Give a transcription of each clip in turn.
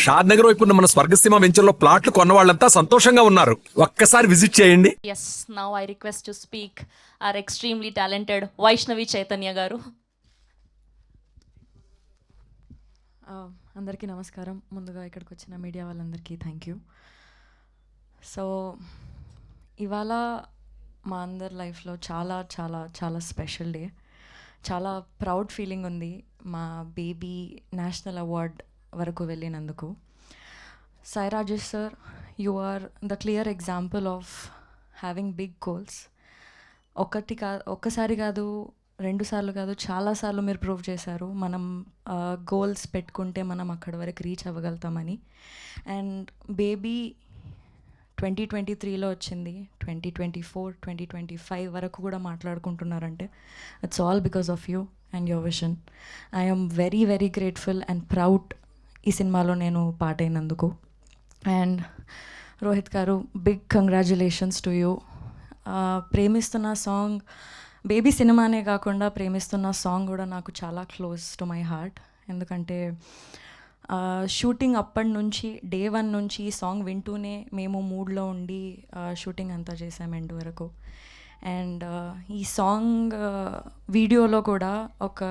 షాద్ నగర్ వైపు ఉన్న మన స్వర్గసీమ వెంచర్లో ప్లాట్లు కొన్న వాళ్ళంతా సంతోషంగా ఉన్నారు. ఒక్కసారి విజిట్ చేయండి. Yes, now I request to speak our extremely talented Vaishnavi Chaitanya garu. అందరికీ నమస్కారం. ముందుగా ఇక్కడికి వచ్చిన మీడియా వాళ్ళందరికీ థ్యాంక్ యూ. సో ఇవాళ మా అందరి లైఫ్లో చాలా చాలా చాలా స్పెషల్ డే. చాలా ప్రౌడ్ ఫీలింగ్ ఉంది మా బేబీ నేషనల్ అవార్డ్ వరకు వెళ్ళినందుకు. Sai Rajesh sir, you are the clear example of having big goals. ఒక్కసారి కాదు, 2 సార్లు కాదు, చాలాసార్లు మీరు ప్రూవ్ చేశారు మనం గోల్స్ పెట్టుకుంటే మనం అక్కడి వరకు రీచ్ అవ్వగలుగుతామని. అండ్ బేబీ 2023లో వచ్చింది, 2024, 2025 వరకు కూడా మాట్లాడుకుంటున్నారంటే it's all because of you and your vision. I'm very very grateful and proud ఈ సినిమాలో నేను పార్ట్ అయినందుకు. And Rohit garu, big congratulations to you. Premistunna song Baby సినిమానే కాకుండా ప్రేమిస్తున్న సాంగ్ కూడా నాకు చాలా క్లోజ్ టు మై హార్ట్. ఎందుకంటే షూటింగ్ అప్పటి నుంచి డే 1 నుంచి ఈ సాంగ్ వింటూనే మేము మూడ్లో ఉండి షూటింగ్ అంతా చేసాం ఎండ్ వరకు. అండ్ ఈ సాంగ్ వీడియోలో కూడా ఒక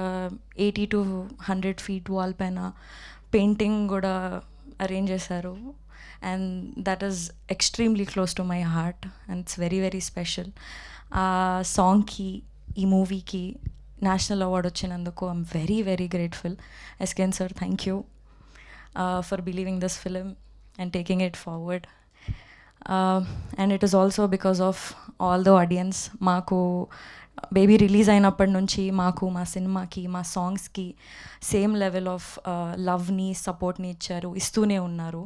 80 to 100 feet వాల్ పైన పెయింటింగ్ కూడా అరేంజ్ చేశారు. And that is extremely close to my heart and it's very very special. ఆ సాంగ్కి, ఈ మూవీకి నేషనల్ అవార్డ్ వచ్చినందుకు I'm very very grateful. SKN sir, thank you for believing this film and taking it forward. And it is also because of all the audience. మాకు Baby release అయినప్పటి నుంచి మాకు, మా సినిమాకి, మా సాంగ్స్కి సేమ్ లెవెల్ ఆఫ్ లవ్ని, సపోర్ట్ని ఇస్తూనే ఉన్నారు.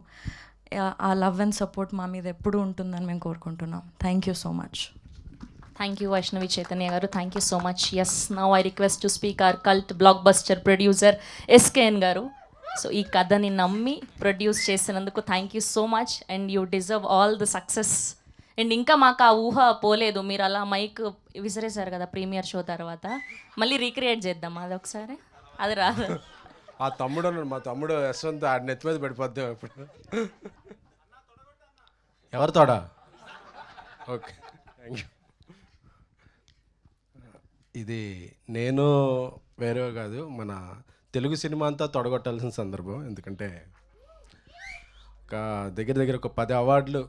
ఆ లవ్ అండ్ సపోర్ట్ మా మీద ఎప్పుడూ ఉంటుందని మేము కోరుకుంటున్నాం. Thank you so much. Thank you, Vaishnavi Chaitanya garu. Thank you so much. Yes, now I request to speak our cult blockbuster producer SKN garu. So ఈ కథని నమ్మి ప్రొడ్యూస్ చేసినందుకు thank you so much and you deserve all the success. And ఇంకా మాకు ఆ ఊహ పోలేదు, మీరు అలా మైక్ విసిరేశారు కదా ప్రీమియర్ షో తర్వాత. మళ్ళీ రీక్రియేట్ చేద్దాం అది ఒకసారి. అది రాదు. ఆ తమ్ముడు అన్నాడు, మా తమ్ముడు యశ్వంత్ ఆడి నెత్తి మీద పడిపోద్దాం ఇప్పుడు. ఎవరు తోడా? Okay, thank you. ఇది నేను వేరే కాదు, మన తెలుగు సినిమా అంతా తొడగొట్టాల్సిన సందర్భం. ఎందుకంటే ఒక దగ్గర ఒక 10 అవార్డులు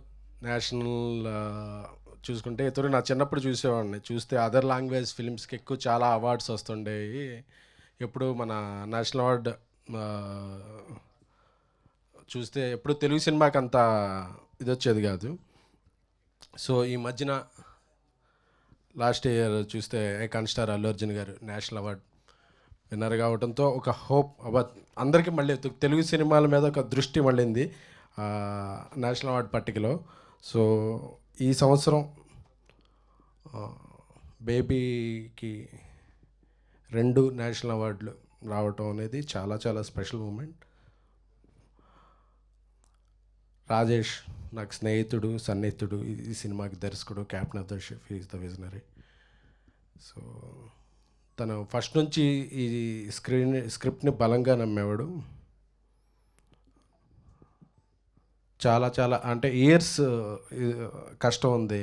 నేషనల్ చూసుకుంటే, ఇతరు నా చిన్నప్పుడు చూసేవాడిని. చూస్తే అదర్ లాంగ్వేజ్ ఫిలిమ్స్కి ఎక్కువ చాలా అవార్డ్స్ వస్తుండేవి. ఎప్పుడు మన నేషనల్ అవార్డ్ చూస్తే ఎప్పుడు తెలుగు సినిమాకి అంత ఇది వచ్చేది కాదు. సో ఈ మధ్యన లాస్ట్ ఇయర్ చూస్తే ఐకాన్ స్టార్ అల్లు అర్జున్ గారు నేషనల్ అవార్డ్ విన్నర్ కావడంతో ఒక హోప్ అందరికీ మళ్ళీ తెలుగు సినిమాల మీద ఒక దృష్టి మళ్ళింది నేషనల్ అవార్డ్ పట్టికలో. సో ఈ సంవత్సరం బేబీకి 2 నేషనల్ అవార్డులు రావటం అనేది చాలా చాలా స్పెషల్ మూమెంట్. రాజేష్ నాకు స్నేహితుడు, సన్నిహితుడు. ఈ సినిమాకి దర్శకుడు, captain of the ship, is the visionary. So తను ఫస్ట్ నుంచి ఈ స్క్రిప్ట్ని బలంగా నమ్మేవాడు. చాలా చాలా అంటే ఇయర్స్ కష్టం ఉంది.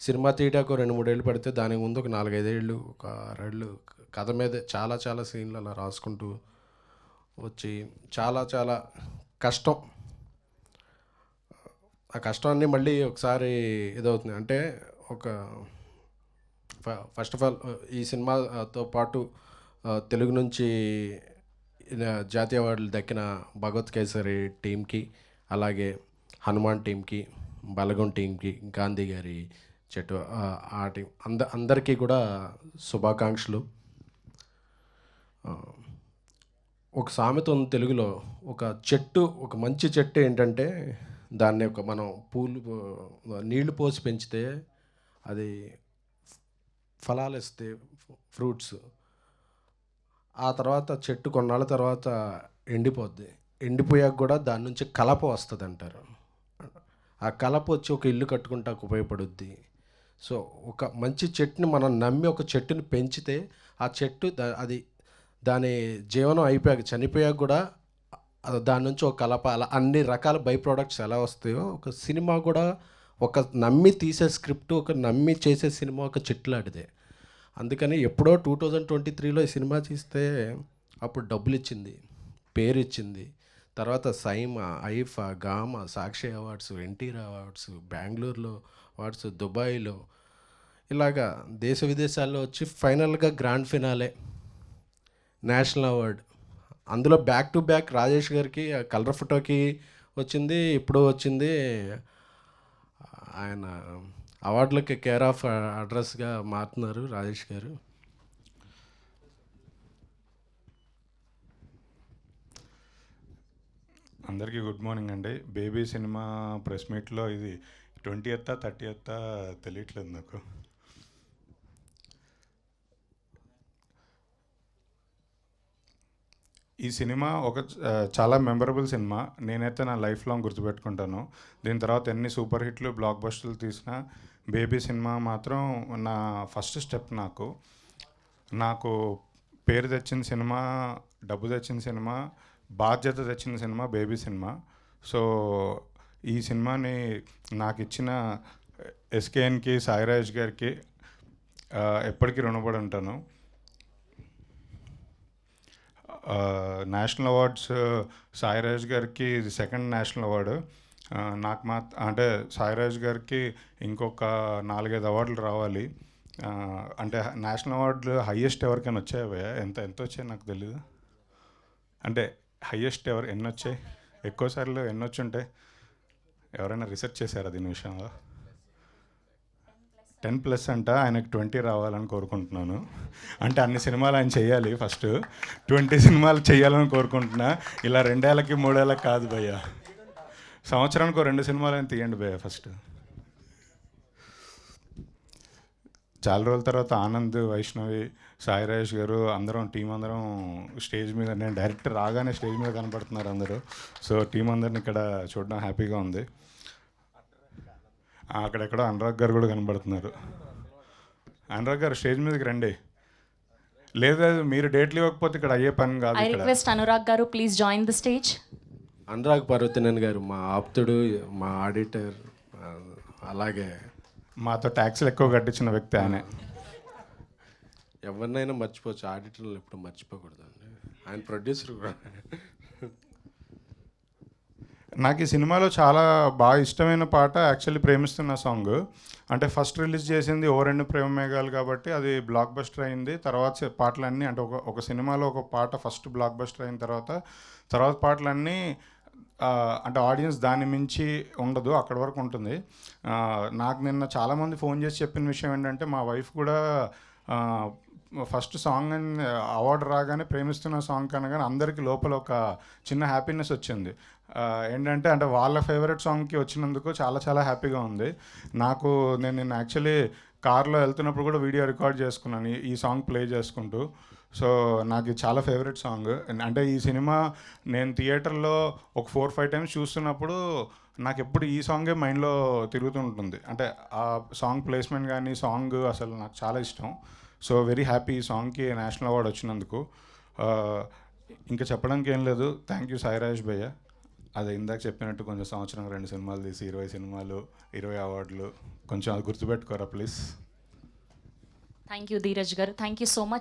సినిమా తీయడానికి 2-3 ఏళ్ళు పడితే దానికి ముందు ఒక 4-5 ఏళ్ళు, ఒక 6 ఏళ్ళు కథ మీద చాలా చాలా సీన్లు అలా రాసుకుంటూ వచ్చి చాలా చాలా కష్టం. ఆ కష్టాన్ని మళ్ళీ ఒకసారి ఇదవుతుంది. అంటే ఒక ఫస్ట్ ఆఫ్ ఆల్ ఈ సినిమాతో పాటు తెలుగు నుంచి జాతీయ అవార్డులు దక్కిన భగవత్ కేసరి టీంకి, అలాగే హనుమాన్ టీంకి, బలగం టీంకి, గాంధీ గారి చెట్టు ఆ టీం అందరికీ కూడా శుభాకాంక్షలు. ఒక సామెత ఉంది తెలుగులో, ఒక చెట్టు, ఒక మంచి చెట్టు ఏంటంటే దాన్ని మనం నీళ్లు పోసి పెంచితే అది ఫలాలు ఇస్తే, ఫ్రూట్స్. ఆ తర్వాత చెట్టు కొన్నాళ్ళ తర్వాత ఎండిపోద్ది. ఎండిపోయాక కూడా దాని నుంచి కలప వస్తుంది అంటారు. ఆ కలప వచ్చి ఒక ఇల్లు కట్టుకుంటాకు ఉపయోగపడుద్ది. సో ఒక మంచి చెట్టుని మనం నమ్మి ఒక చెట్టుని పెంచితే ఆ చెట్టు అది దాని జీవనం అయిపోయాక, చనిపోయాక కూడా దాని నుంచి ఒక కలప అలా అన్ని రకాల బై ప్రోడక్ట్స్ ఎలా వస్తాయో ఒక సినిమా కూడా ఒక నమ్మి తీసే స్క్రిప్ట్ ఒక నమ్మి చేసే సినిమా ఒక చెట్లాడిదే. అందుకని ఎప్పుడో 2023లో ఈ సినిమా తీస్తే అప్పుడు డబ్బులు ఇచ్చింది, పేరు ఇచ్చింది. తర్వాత సైమా, ఐఫా, గామా, సాక్షి అవార్డ్స్, ఎన్టీఆర్ అవార్డ్స్, బెంగళూరులో అవార్డ్స్, దుబాయ్లో ఇలాగా దేశ విదేశాల్లో వచ్చి ఫైనల్గా గ్రాండ్ ఫినాలే నేషనల్ అవార్డ్. అందులో బ్యాక్ టు బ్యాక్ రాజేష్ గారికి కలర్ ఫోటోకి వచ్చింది, ఇప్పుడు వచ్చింది. ఆయన అవార్డులకి కేర్ ఆఫ్ అడ్రస్గా మారుతున్నారు రాజేష్ గారు. అందరికీ గుడ్ మార్నింగ్ అండి. బేబీ సినిమా ప్రెస్ మీట్లో ఇది 20th 30th తెలియట్లేదు నాకు. ఈ సినిమా చాలా మెమరబుల్ సినిమా. నేనైతే నా లైఫ్ లాంగ్ గుర్తుపెట్టుకుంటాను. దీని తర్వాత ఎన్ని సూపర్ హిట్లు బ్లాక్ బస్టర్లు తీసినా బేబీ సినిమా మాత్రం నా ఫస్ట్ స్టెప్. నాకు పేరు తెచ్చిన సినిమా, డబ్బు తెచ్చిన సినిమా, బాధ్యత తెచ్చిన సినిమా బేబీ సినిమా. సో ఈ సినిమాని నాకు ఇచ్చిన ఎస్కేఎన్కి, సాయిరాజ్ గారికి ఎప్పటికీ రుణపడి ఉంటాను. నేషనల్ అవార్డ్స్ సాయిరాజ్ గారికి ఇది సెకండ్ నేషనల్ అవార్డు. నాకు అంటే సాయిరాజ్ గారికి ఇంకొక 4-5 అవార్డులు రావాలి. అంటే నేషనల్ అవార్డులు హయ్యెస్ట్ ఎవరికైనా వచ్చాయి? ఎంత వచ్చాయి నాకు తెలీదు. అంటే హయ్యెస్ట్ ఎన్ని వచ్చాయి? ఎక్కువసార్లు ఎన్ని వచ్చి ఉంటాయి? ఎవరైనా రీసెర్చ్ చేశారా దీని విషయంలో? 10+ అంట. ఆయనకు 20 రావాలని కోరుకుంటున్నాను. అంటే అన్ని సినిమాలు ఆయన చేయాలి, ఫస్ట్ 20 సినిమాలు చేయాలని కోరుకుంటున్నా. ఇలా 2 ఏళ్ళకి 3 ఏళ్ళకి కాదు భయ్య, సంవత్సరానికి 2 సినిమాలు ఆయన తీయండి భయ్య ఫస్ట్. చాలా రోజుల తర్వాత ఆనంద్, వైష్ణవి, సాయిరాజ్ గారు టీం అందరం స్టేజ్ మీద, నేను డైరెక్టర్ రాగానే స్టేజ్ మీద కనపడుతున్నారు అందరూ. సో టీం అందరిని ఇక్కడ చూడడం హ్యాపీగా ఉంది. అక్కడెక్కడ అనురాగ్ గారు కూడా కనబడుతున్నారు. అనురాగ్ గారు స్టేజ్ మీదకి రండి. లేదు మీరు డేట్లు ఇవ్వకపోతే ఇక్కడ అయ్యే పని కాదు. ఐ రిక్వెస్ట్ అనురాగ్ గారు please join the stage. Anurag Parvathaneni గారు మా ఆప్తుడు, మా ఆడిటర్, అలాగే మాతో ట్యాక్స్లు ఎక్కువ కట్టించిన వ్యక్తి ఆయనే. ఎవరినైనా మర్చిపోవచ్చు, ఆడిటర్లు ఎప్పుడు మర్చిపోకూడదండి. ఆయన ప్రొడ్యూసర్ కూడా. నాకు ఈ సినిమాలో చాలా బాగా ఇష్టమైన పాట యాక్చువల్లీ ప్రేమిస్తున్న సాంగ్. అంటే ఫస్ట్ రిలీజ్ చేసింది ఓ రెండు ప్రేమ మేఘాలు కాబట్టి అది బ్లాక్ బస్టర్ అయింది. తర్వాత పాటలన్నీ అంటే ఒక సినిమాలో ఒక పాట ఫస్ట్ బ్లాక్ బస్టర్ అయిన తర్వాత పాటలన్నీ అంటే ఆడియన్స్ దాన్ని మించి ఉండదు, అక్కడి వరకు ఉంటుంది. నాకు నిన్న చాలామంది ఫోన్ చేసి చెప్పిన విషయం ఏంటంటే మా వైఫ్ కూడా ఫస్ట్ సాంగ్ అని అవార్డు రాగానే ప్రేమిస్తున్న సాంగ్ కనగానే అందరికీ లోపల ఒక చిన్న హ్యాపీనెస్ వచ్చింది. ఏంటంటే అంటే వాళ్ళ ఫేవరెట్ సాంగ్కి వచ్చినందుకు చాలా చాలా హ్యాపీగా ఉంది నాకు. నేను యాక్చువల్లీ కార్లో వెళ్తున్నప్పుడు కూడా వీడియో రికార్డ్ చేసుకున్నాను ఈ సాంగ్ ప్లే చేసుకుంటూ. సో నాకు ఇది చాలా ఫేవరెట్ సాంగ్. అంటే ఈ సినిమా నేను థియేటర్లో ఒక 4-5 టైమ్స్ చూస్తున్నప్పుడు నాకు ఎప్పుడు ఈ సాంగే మైండ్లో తిరుగుతుంటుంది. అంటే ఆ సాంగ్ ప్లేస్మెంట్ కానీ సాంగ్ అసలు నాకు చాలా ఇష్టం. సో వెరీ హ్యాపీ ఈ సాంగ్కి నేషనల్ అవార్డు వచ్చినందుకు. ఇంకా చెప్పడానికి ఏం లేదు. థ్యాంక్ యూ సాయిరాజ్ భయ్య. అది ఇందాక చెప్పినట్టు కొంచెం సంవత్సరం 2 సినిమాలు తీసి 20 సినిమాలు 20 అవార్డులు కొంచెం అది గుర్తుపెట్టుకోరా ప్లీజ్. థ్యాంక్ యూ ధీరజ్ గారు, థ్యాంక్ యూ సో మచ్.